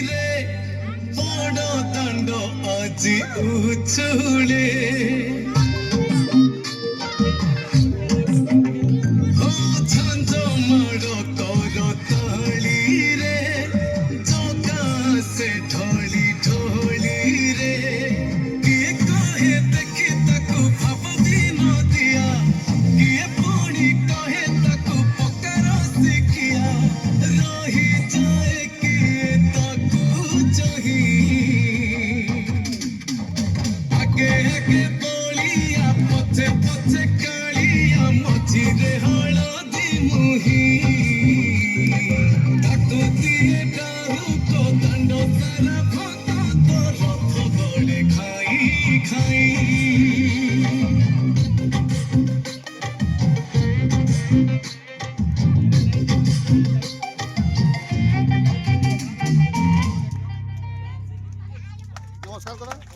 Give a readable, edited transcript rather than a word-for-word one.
রে বড় দাণ্ড আজি উচুলে ঝঞ্ঝ মাড় কর তালি রে জগাসে ঢলি ঢলি রে কিଏ কহে দেখি তাକୁ ଭାବବି ନଦିଆ କିଏ ପୁଣି କहे ତାକୁ ପକାର ଶିଖିଆ ରହିଯାଏ କିଏ ତାକୁ ଚାହିଁ ଆଗେ ଆଗେ ବଳିଆ ପଛେ ପଛେ କାଳିଆ ମଝିରେ ହଳଦୀ ମୁହିଁ ତାକୁ ଦିଏ ଡାହୁକ ଦାଣ୍ଡ ସାରା ଭଗତ ରଥ ଗଳେ ଖାଇ ଖାଇ নমস্কার দাদা।